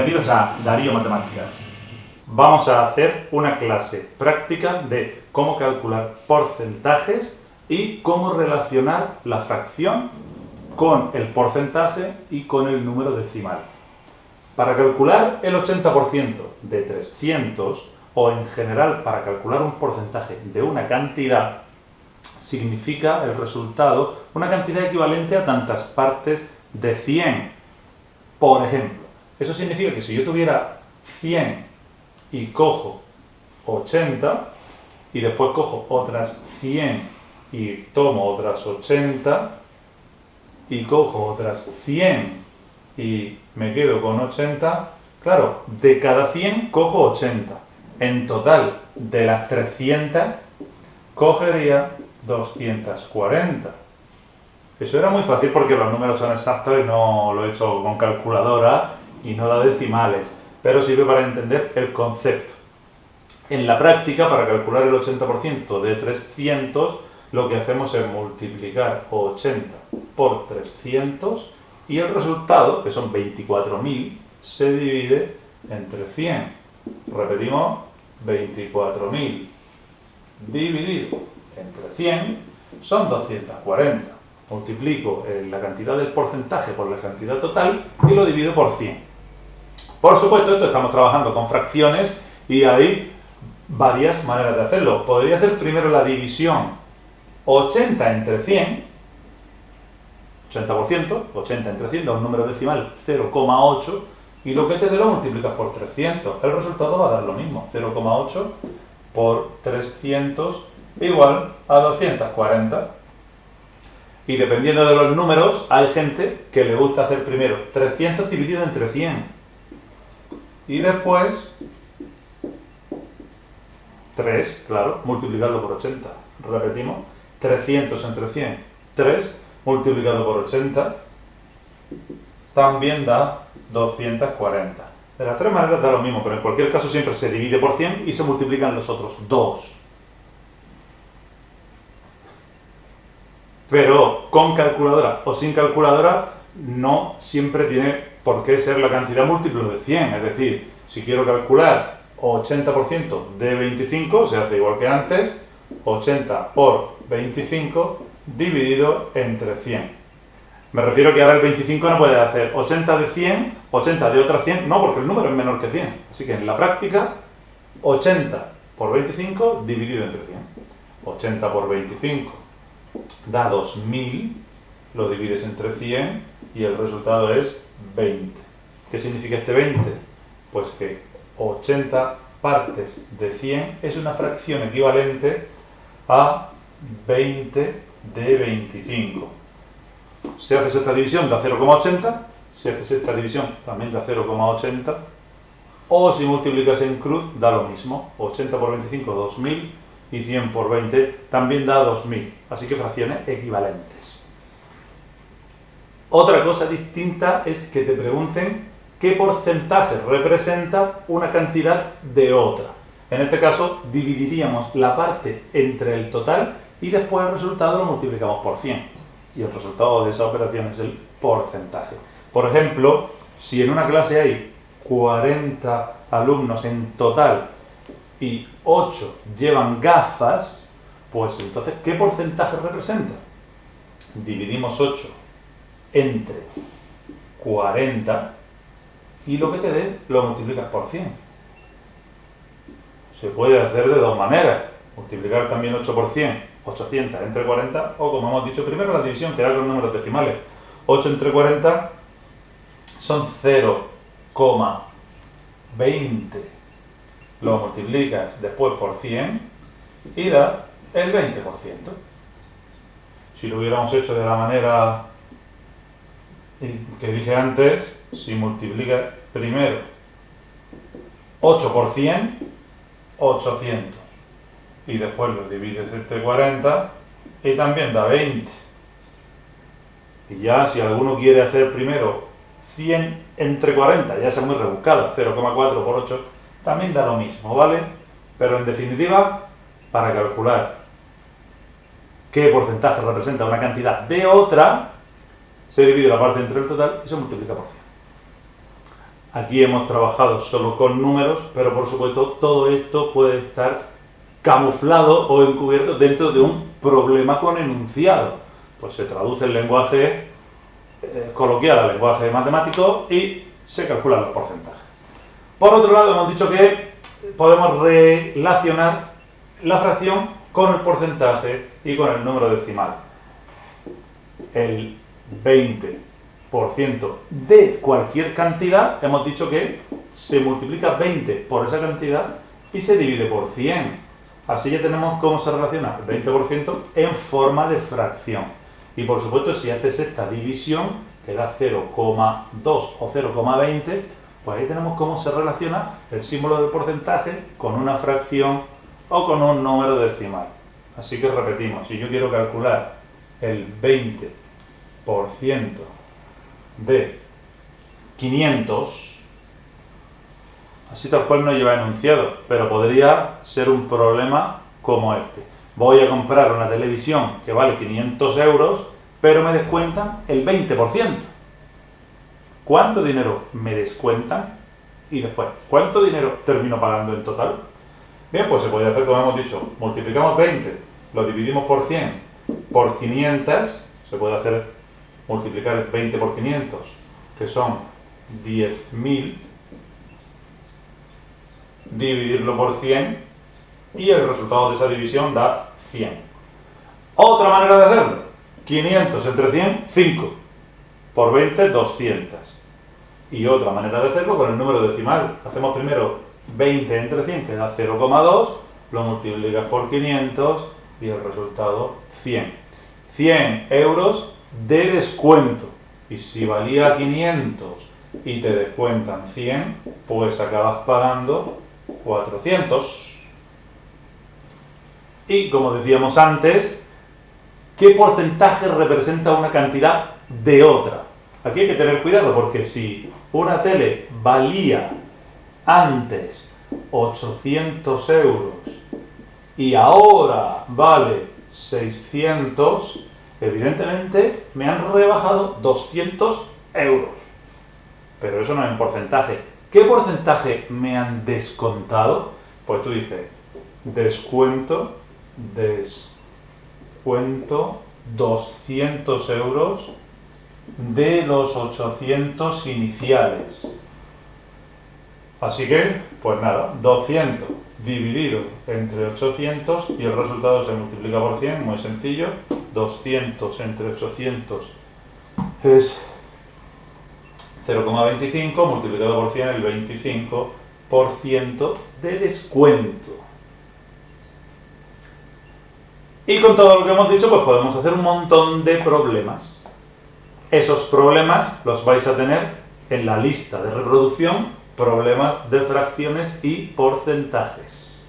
Bienvenidos a Darío Matemáticas. Vamos a hacer una clase práctica de cómo calcular porcentajes y cómo relacionar la fracción con el porcentaje y con el número decimal. Para calcular el 80% de 300 o en general para calcular un porcentaje de una cantidad, significa el resultado una cantidad equivalente a tantas partes de 100. Por ejemplo, eso significa que si yo tuviera 100 y cojo 80 y después cojo otras 100 y tomo otras 80 y cojo otras 100 y me quedo con 80, claro, de cada 100 cojo 80. En total, de las 300, cogería 240. Eso era muy fácil porque los números son exactos y no lo he hecho con calculadora y no da decimales, pero sirve para entender el concepto. En la práctica, para calcular el 80% de 300, lo que hacemos es multiplicar 80 por 300 y el resultado, que son 24.000, se divide entre 100. Repetimos, 24.000 dividido entre 100 son 240. Multiplico la cantidad del porcentaje por la cantidad total y lo divido por 100. Por supuesto, esto estamos trabajando con fracciones y hay varias maneras de hacerlo. Podría hacer primero la división 80 entre 100, 80%, 80 entre 100 da un número decimal 0,8 y lo que te dé lo multiplicas por 300. El resultado va a dar lo mismo, 0,8 por 300 igual a 240. Y dependiendo de los números, hay gente que le gusta hacer primero 300 dividido entre 100 y después 3, claro, multiplicarlo por 80. Repetimos, 300 entre 100, 3 multiplicado por 80 también da 240. De las tres maneras da lo mismo, pero en cualquier caso siempre se divide por 100 y se multiplican los otros 2. Pero con calculadora o sin calculadora no siempre tiene por qué ser la cantidad múltiplo de 100. Es decir, si quiero calcular 80% de 25, se hace igual que antes, 80 por 25 dividido entre 100. Me refiero que ahora el 25 no puede hacer 80 de 100, 80 de otra 100, no, porque el número es menor que 100. Así que en la práctica, 80 por 25 dividido entre 100. 80 por 25 da 2000, lo divides entre 100 y el resultado es 20. ¿Qué significa este 20? Pues que 80 partes de 100 es una fracción equivalente a 20 de 25. Si haces esta división da 0,80, si haces esta división también da 0,80, o si multiplicas en cruz da lo mismo, 80 por 25, 2000, y 100 por 20 también da 2000, así que fracciones equivalentes. Otra cosa distinta es que te pregunten qué porcentaje representa una cantidad de otra. En este caso dividiríamos la parte entre el total y después el resultado lo multiplicamos por 100 y el resultado de esa operación es el porcentaje. Por ejemplo, si en una clase hay 40 alumnos en total y 8 llevan gafas, pues entonces, ¿qué porcentaje representa? Dividimos 8 entre 40 y lo que te dé lo multiplicas por 100. Se puede hacer de dos maneras. Multiplicar también 8 por 100, 800 entre 40, o como hemos dicho primero la división, que da con números decimales. 8 entre 40 son 0,20. Lo multiplicas después por 100 y da el 20%. Si lo hubiéramos hecho de la manera que dije antes, si multiplicas primero 8 por 100, 800. Y después lo divides entre 40 y también da 20. Y ya si alguno quiere hacer primero 100 entre 40, ya es muy rebuscado, 0,4 por 8, también da lo mismo, ¿vale? Pero en definitiva, para calcular qué porcentaje representa una cantidad de otra, se divide la parte entre el total y se multiplica por 100. Aquí hemos trabajado solo con números, pero por supuesto todo esto puede estar camuflado o encubierto dentro de un problema con enunciado. Pues se traduce el lenguaje coloquial al lenguaje matemático y se calculan los porcentajes. Por otro lado, hemos dicho que podemos relacionar la fracción con el porcentaje y con el número decimal. El 20% de cualquier cantidad, hemos dicho que se multiplica 20 por esa cantidad y se divide por 100. Así ya tenemos cómo se relaciona el 20% en forma de fracción. Y por supuesto, si haces esta división, que da 0,2 o 0,20, pues ahí tenemos cómo se relaciona el símbolo del porcentaje con una fracción o con un número decimal. Así que repetimos, si yo quiero calcular el 20% de 500, así tal cual no lleva enunciado, pero podría ser un problema como este. Voy a comprar una televisión que vale 500 euros, pero me descuentan el 20%. ¿Cuánto dinero me descuentan? Y después, ¿cuánto dinero termino pagando en total? Bien, pues se puede hacer como hemos dicho. Multiplicamos 20, lo dividimos por 100, por 500. Se puede hacer multiplicar el 20 por 500, que son 10.000, dividirlo por 100 y el resultado de esa división da 100. Otra manera de hacerlo, 500 entre 100, 5, por 20, 200. Y otra manera de hacerlo con el número decimal. Hacemos primero 20 entre 100, que da 0,2, lo multiplicas por 500 y el resultado 100. 100 euros de descuento. Y si valía 500 y te descuentan 100, pues acabas pagando 400. Y como decíamos antes, ¿qué porcentaje representa una cantidad de otra? Aquí hay que tener cuidado porque si una tele valía antes 800 euros y ahora vale 600, evidentemente me han rebajado 200 euros. Pero eso no es en porcentaje. ¿Qué porcentaje me han descontado? Pues tú dices, descuento 200 euros de los 800 iniciales. Así que, pues nada, 200 dividido entre 800 y el resultado se multiplica por 100, muy sencillo. 200 entre 800 es 0,25, multiplicado por 100 el 25% de descuento. Y con todo lo que hemos dicho, pues podemos hacer un montón de problemas. Esos problemas los vais a tener en la lista de reproducción, problemas de fracciones y porcentajes.